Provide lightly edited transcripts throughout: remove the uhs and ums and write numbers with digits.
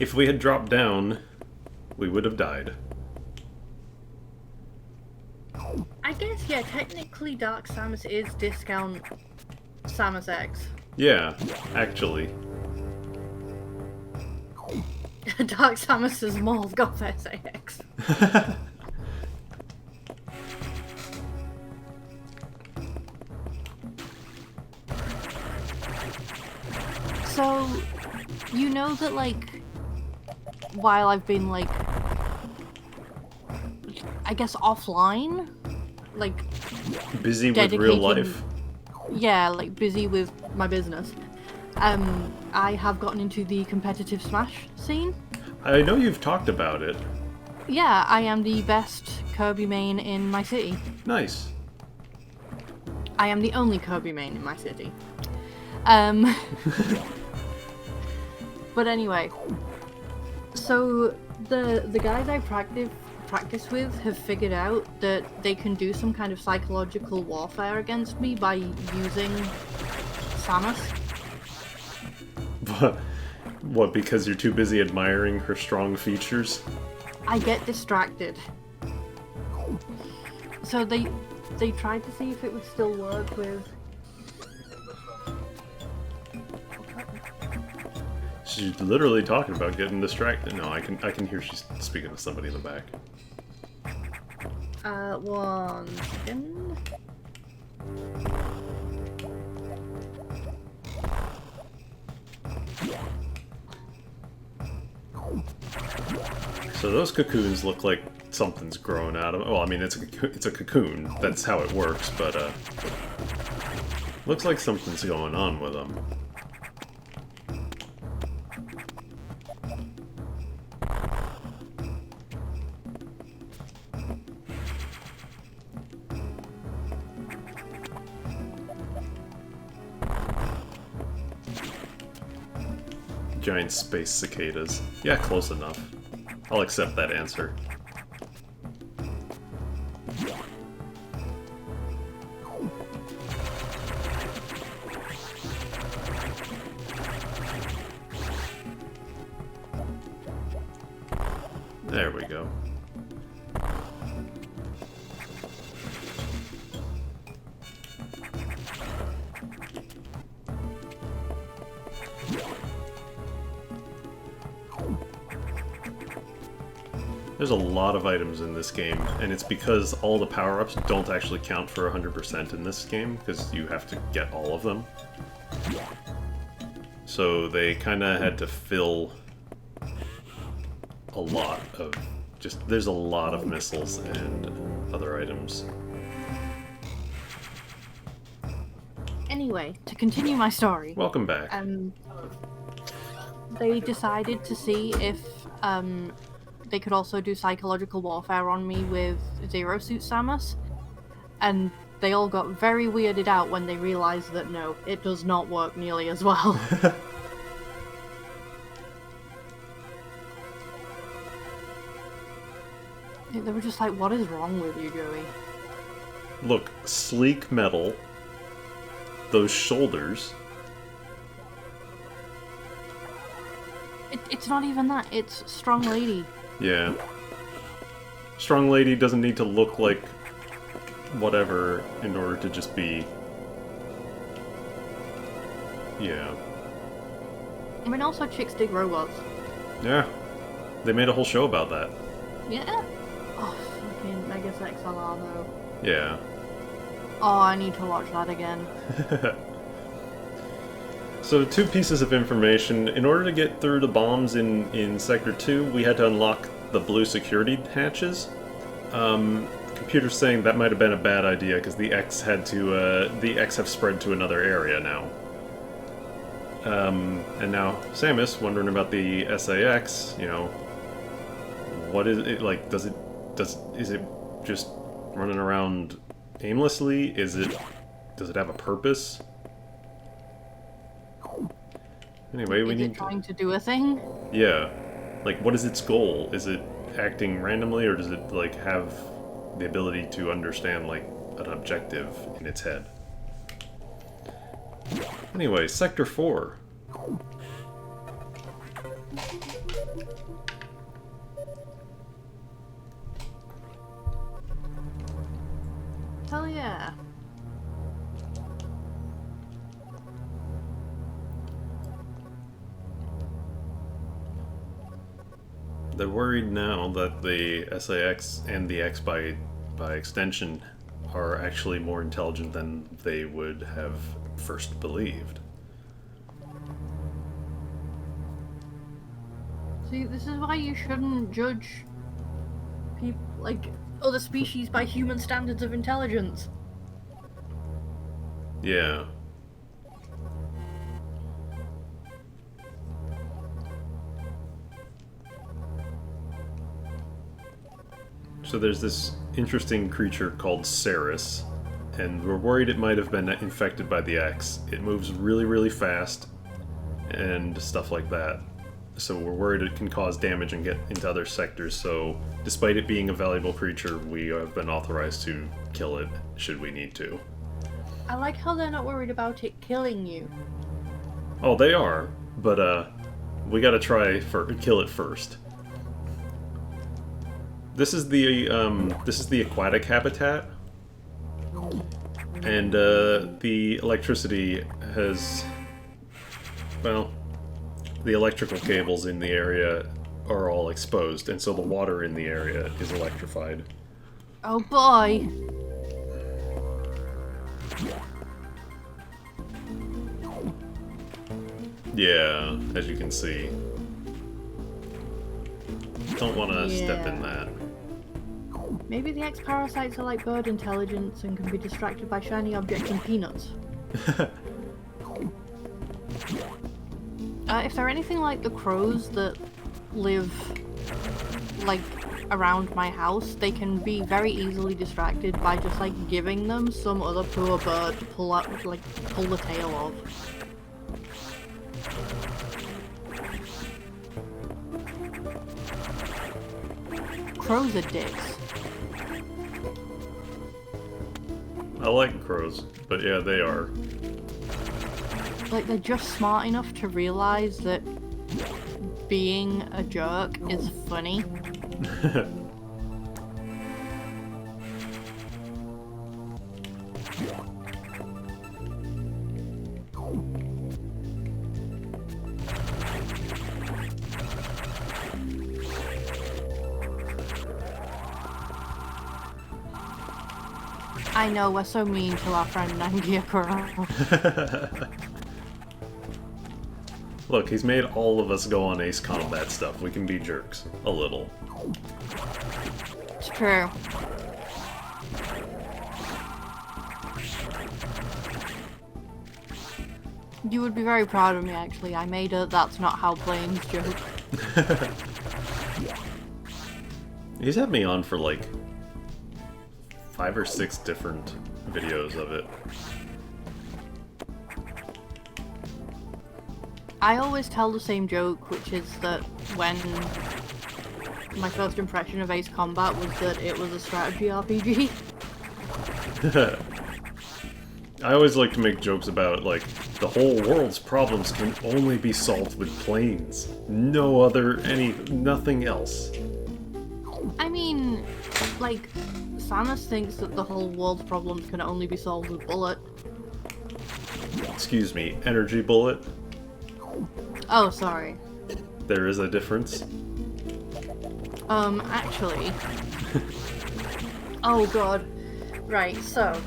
If we had dropped down, we would have died. I guess, yeah, technically Dark Samus is discount Samus X. Yeah, actually. Dark Samus is more Goth SAX. So, you know that, like, while I've been, like, I guess offline, like, Busy with real life? Yeah, like, busy with my business. I have gotten into the competitive Smash scene. I know you've talked about it. Yeah, I am the best Kirby main in my city. Nice. I am the only Kirby main in my city. But anyway, so the guys I practice with have figured out that they can do some kind of psychological warfare against me by using Samus. What, because you're too busy admiring her strong features? I get distracted. So they tried to see if it would still work with... She's literally talking about getting distracted. No, I can hear she's speaking to somebody in the back. 1 second. So those cocoons look like something's growing out of them. Well, I mean, it's a cocoon. That's how it works, but looks like something's going on with them. Giant space cicadas. Yeah, close enough. I'll accept that answer. There we go. There's a lot of items in this game, and it's because all the power-ups don't actually count for 100% in this game, because you have to get all of them. So they kinda had to fill a lot of... there's a lot of missiles and other items. Anyway, to continue my story. Welcome back. They decided to see if, they could also do psychological warfare on me with Zero Suit Samus, and they all got very weirded out when they realized that no, it does not work nearly as well. They were just like, what is wrong with you, Joey? Look, sleek metal, those shoulders. It's not even that, it's strong lady. Yeah. Strong lady doesn't need to look like whatever in order to just be... Yeah. I mean, also chicks dig robots. Yeah. They made a whole show about that. Yeah? Oh, fucking Megas XLR though. Yeah. Oh, I need to watch that again. So, 2 pieces of information. In order to get through the bombs in Sector 2, we had to unlock the blue security hatches. Computer's saying that might have been a bad idea, because the X have spread to another area now. And now, Samus, wondering about the SAX, you know, what is it, like, is it just running around aimlessly? does it have a purpose? Anyway, we need trying to do a thing? Yeah. Like, what is its goal? Is it acting randomly, or does it, like, have the ability to understand, like, an objective in its head? Anyway, Sector 4. Hell yeah. They're worried now that the SAX and the X by extension are actually more intelligent than they would have first believed. See, this is why you shouldn't judge people, like, other species by human standards of intelligence. Yeah. So there's this interesting creature called Ceres, and we're worried it might have been infected by the X. It moves really, really fast, and stuff like that. So we're worried it can cause damage and get into other sectors, so despite it being a valuable creature, we have been authorized to kill it, should we need to. I like how they're not worried about it killing you. Oh, they are, but we gotta kill it first. This is the aquatic habitat, and the electricity has, well, the electrical cables in the area are all exposed, and so the water in the area is electrified. Oh boy. Yeah, as you can see. Don't want to step in that. Maybe the X-parasites are like bird intelligence and can be distracted by shiny objects and peanuts. If they're anything like the crows that live, like, around my house, they can be very easily distracted by just, like, giving them some other poor bird to pull the tail of. Crows are dicks. I like crows, but yeah, they are. Like, they're just smart enough to realize that being a jerk is funny. I know, we're so mean to our friend Nangiakura. Look, he's made all of us go on Ace Combat stuff. We can be jerks. A little. It's true. You would be very proud of me, actually. I made a "that's not how planes" joke. He's had me on for like 5 or 6 different videos of it. I always tell the same joke, which is that when my first impression of Ace Combat was that it was a strategy RPG. I always like to make jokes about, like, the whole world's problems can only be solved with planes. Nothing else. I mean, like, Samus thinks that the whole world's problems can only be solved with bullet. Excuse me, energy bullet? Oh, sorry. There is a difference? Actually... Oh god. Right, so,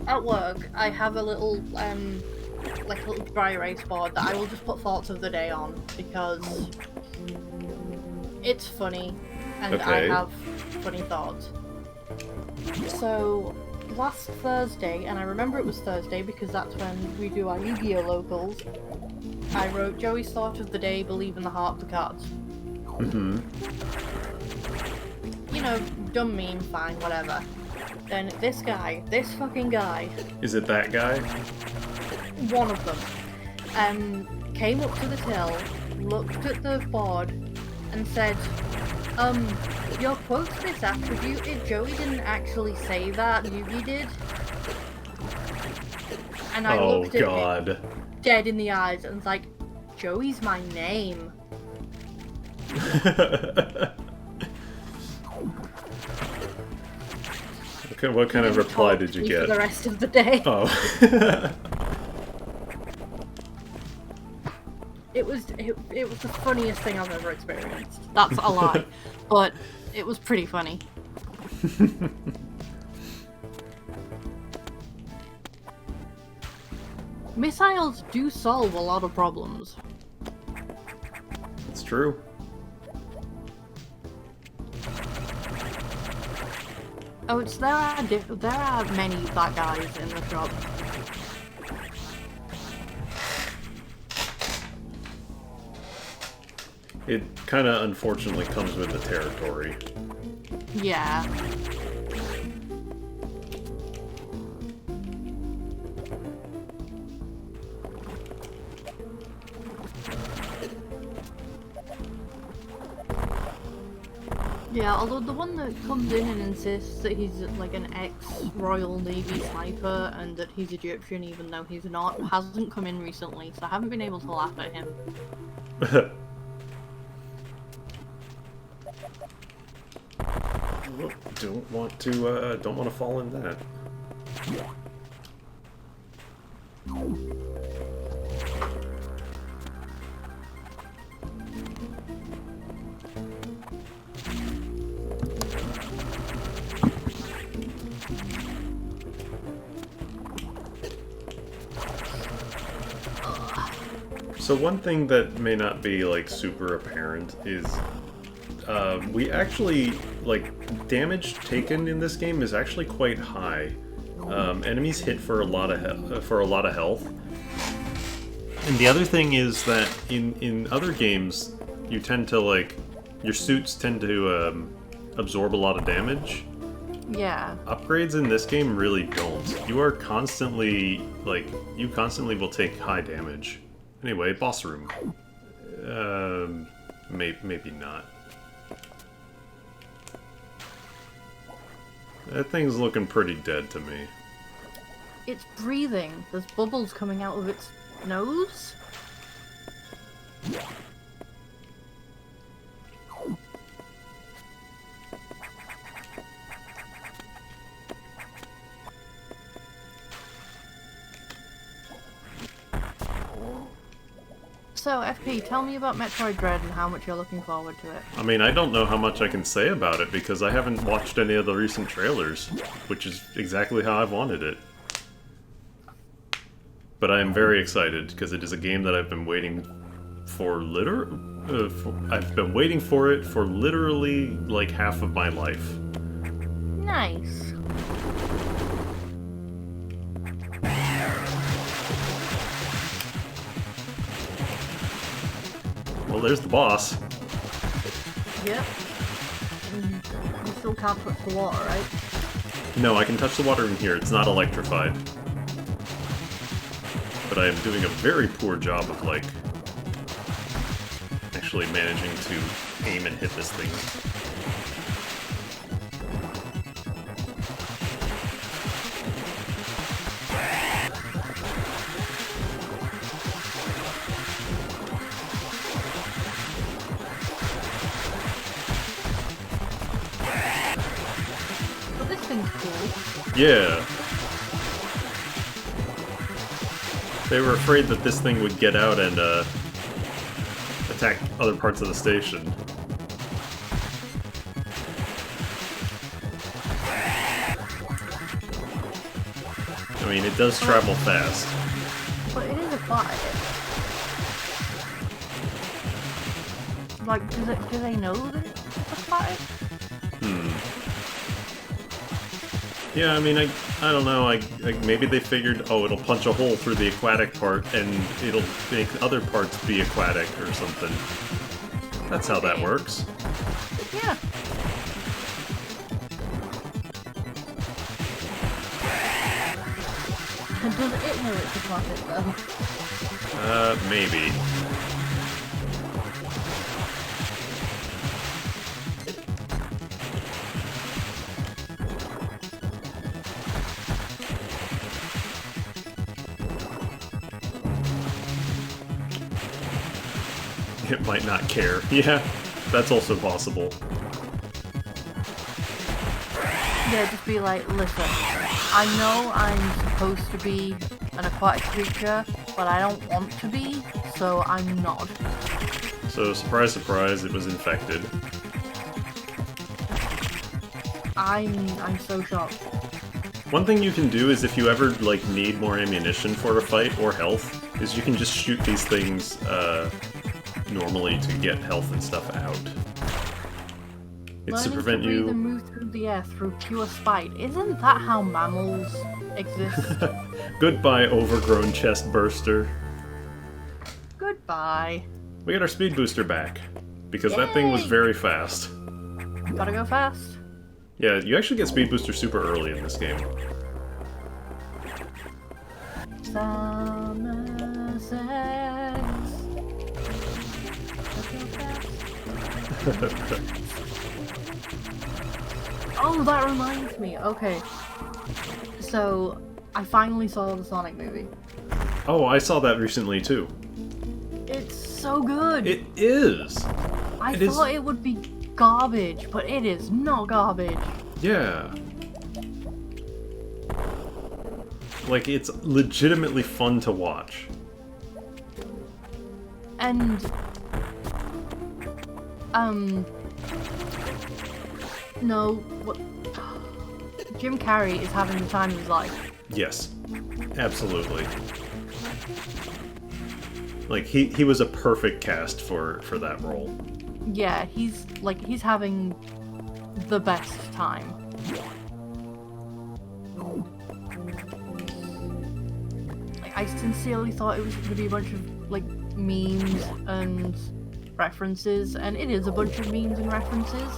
at work, I have a little, like a little dry erase board that I will just put thoughts of the day on, because it's funny, and Okay. I have funny thoughts. So, last Thursday, and I remember it was Thursday because that's when we do our Yu-Gi-Oh! Locals, I wrote Joey's thought of the day, believe in the heart of the cards. Mm-hmm. You know, dumb meme, fine, whatever. Then this fucking guy... Is it that guy? One of them. Came up to the till, looked at the board, and said, your quote's misattributed, Joey didn't actually say that, Yugi did. And I looked at it dead in the eyes and was like, Joey's my name. Okay, what kind of Didn't reply talk did to you me get? for the rest of the day. Oh. It was the funniest thing I've ever experienced. That's a lie, but it was pretty funny. Missiles do solve a lot of problems. It's true. Oh, there are many bad guys in the shop. It kind of unfortunately comes with the territory. Yeah. Yeah, although the one that comes in and insists that he's like an ex-Royal Navy sniper and that he's Egyptian even though he's not, hasn't come in recently, so I haven't been able to laugh at him. Don't want to fall in that. So one thing that may not be like super apparent is we actually, like, damage taken in this game is actually quite high. Enemies hit for a lot of health. And the other thing is that in other games, you tend to, like, your suits tend to absorb a lot of damage. Yeah. Upgrades in this game really don't. You are constantly, like, you constantly will take high damage. Anyway, boss room. Maybe not. That thing's looking pretty dead to me. It's breathing. There's bubbles coming out of its nose. So, FP, tell me about Metroid Dread and how much you're looking forward to it. I mean, I don't know how much I can say about it because I haven't watched any of the recent trailers, which is exactly how I've wanted it. But I am very excited because it is a game that I've been waiting for I've been waiting for it for literally like half of my life. Nice. Well, there's the boss. Yep. You still can't touch the water, right? No, I can touch the water in here. It's not electrified. But I am doing a very poor job of, like, actually managing to aim and hit this thing. But this thing's cool. Yeah. They were afraid that this thing would get out and attack other parts of the station. I mean, it does travel fast. But it is a fire. Like, do they know that it's a fire? Yeah, I mean, I don't know, maybe they figured, oh, it'll punch a hole through the aquatic part, and it'll make other parts be aquatic or something. That's how that works. Yeah. And does it know it's aquatic, though? Maybe. It might not care. Yeah, that's also possible. Yeah, just be like, listen, I know I'm supposed to be an aquatic creature, but I don't want to be, so I'm not. So, surprise, surprise, it was infected. I'm so shocked. One thing you can do is if you ever, like, need more ammunition for a fight or health, is you can just shoot these things, normally to get health and stuff out. It's to prevent you... Learning to breathe and move through the air through pure spite. Isn't that how mammals exist? Goodbye, overgrown chest burster. Goodbye. We got our speed booster back, because that thing was very fast. Gotta go fast. Yeah, you actually get speed booster super early in this game. Oh, that reminds me. Okay. So, I finally saw the Sonic movie. Oh, I saw that recently too. It's so good. It is. I thought it would be garbage, but it is not garbage. Yeah. Like, it's legitimately fun to watch. And, no, what? Jim Carrey is having the time of his life. Yes. Absolutely. Like, he was a perfect cast for that role. Yeah, he's having the best time. Like, I sincerely thought it was going to be a bunch of, like, memes and references, and it is a bunch of memes and references,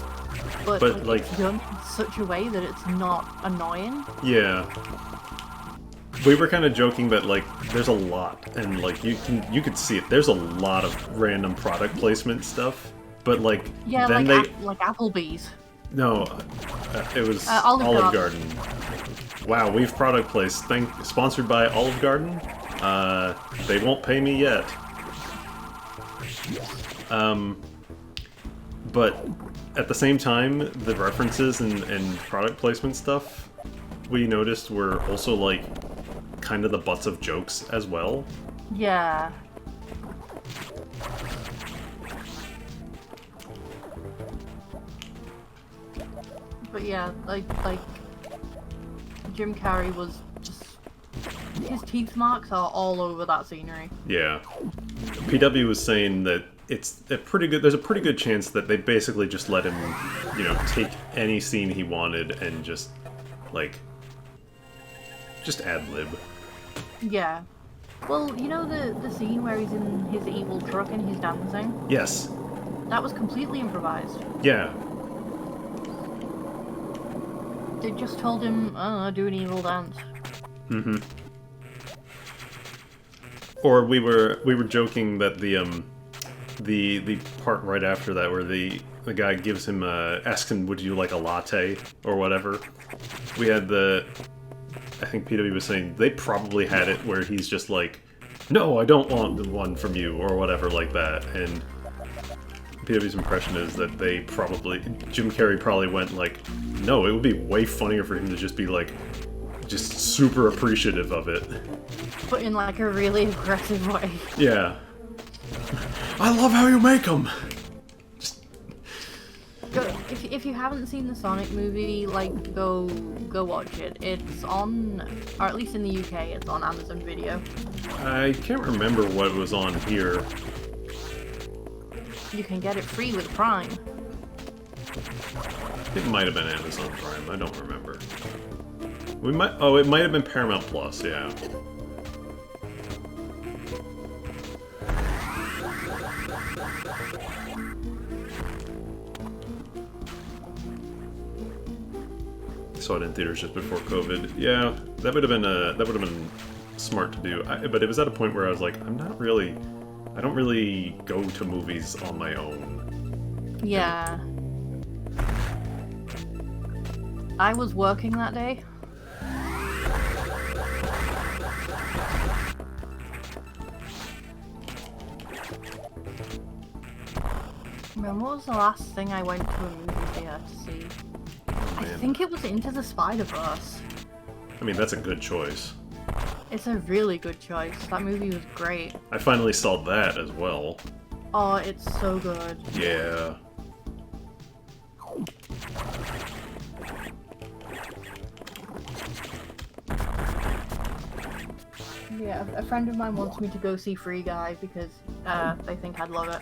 but like, it's done in such a way that it's not annoying. Yeah. We were kind of joking that, like, there's a lot, and, like, you could see it. There's a lot of random product placement stuff, but, like, yeah, then like Applebee's. No, it was Olive Garden. Wow, we've product placed. Sponsored by Olive Garden. They won't pay me yet. But at the same time, the references and product placement stuff we noticed were also, like, kind of the butts of jokes as well. Yeah. But yeah, like Jim Carrey was just... his teeth marks are all over that scenery. Yeah. PW was saying that there's a pretty good chance that they basically just let him, you know, take any scene he wanted and just, like, just ad-lib. Yeah. Well, you know the scene where he's in his evil truck and he's dancing? Yes. That was completely improvised. Yeah. They just told him, do an evil dance. Mm-hmm. Or we were joking that the part right after that where the guy gives him asks him, would you like a latte or whatever. We had I think PW was saying they probably had it where he's just like, no, I don't want the one from you or whatever like that, and PW's impression is that Jim Carrey probably went like, no, it would be way funnier for him to just be like, just super appreciative of it. But in like a really aggressive way. Yeah. I love how you make them! If you haven't seen the Sonic movie, like, go watch it. It's on, or at least in the UK, it's on Amazon Video. I can't remember what was on here. You can get it free with Prime. It might have been Amazon Prime, I don't remember. It might have been Paramount Plus, yeah. Saw it in theaters just before COVID. Yeah, that would have been smart to do. But it was at a point where I was like, I don't really go to movies on my own. Yeah. I was working that day. Man, what was the last thing I went to a movie theater to see? I man. think it was Into the Spider-Verse. I mean, that's a good choice. It's a really good choice. That movie was great. I finally saw that as well. Oh, it's so good. Yeah. Yeah, a friend of mine wants me to go see Free Guy because they think I'd love it.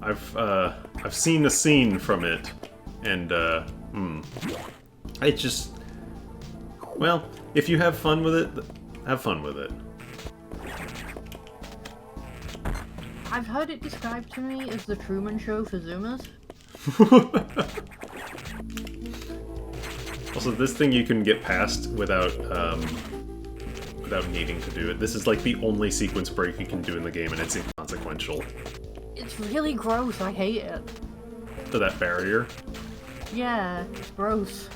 I've seen a scene from it, and it just, well, if you have fun with it, have fun with it. I've heard it described to me as the Truman Show for Zoomers. Also, this thing you can get past without needing to do it. This is like the only sequence break you can do in the game, and it's inconsequential. It's really gross. I hate it. To that barrier. Yeah, it's gross.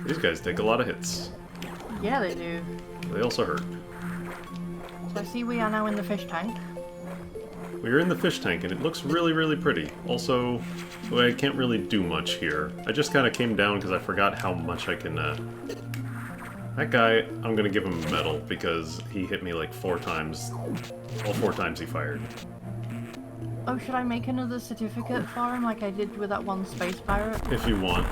These guys take a lot of hits. Yeah, they do. They also hurt. So I see we are now in the fish tank. We're in the fish tank, and it looks really, really pretty. Also, well, I can't really do much here. I just kind of came down because I forgot how much I can, That guy, I'm gonna give him a medal, because he hit me like 4 times. All 4 times he fired. Oh, should I make another certificate for him like I did with that one space pirate? If you want.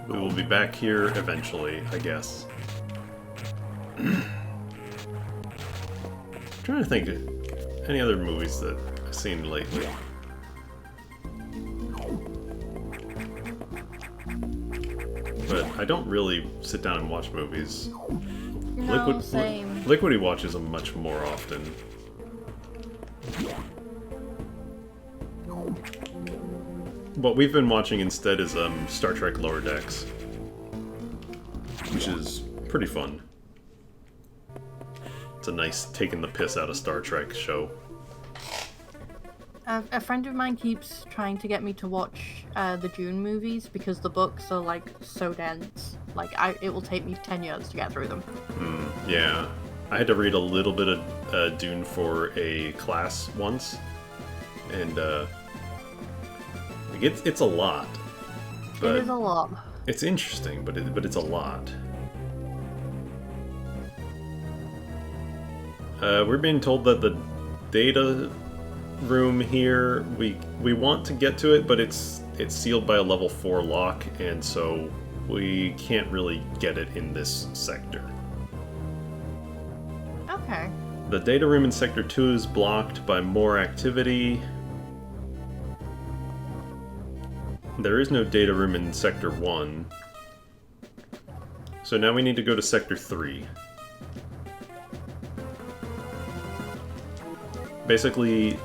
We will be back here eventually, I guess. Trying to think of any other movies that I've seen lately. But I don't really sit down and watch movies. No, same. Liquidy watches them much more often. What we've been watching instead is Star Trek Lower Decks, which is pretty fun. It's a nice taking the piss out of Star Trek show. A friend of mine keeps trying to get me to watch the Dune movies because the books are like so dense. Like it will take me 10 years to get through them. Yeah, I had to read a little bit of Dune for a class once, and it's a lot. But it is a lot. It's interesting, but it's a lot. We're being told that the data room here, we want to get to it, but it's sealed by a level 4 lock, and so we can't really get it in this sector. Okay. The data room in Sector 2 is blocked by more activity. There is no data room in Sector 1. So now we need to go to Sector 3. Basically,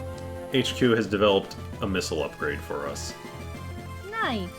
HQ has developed a missile upgrade for us. Nice.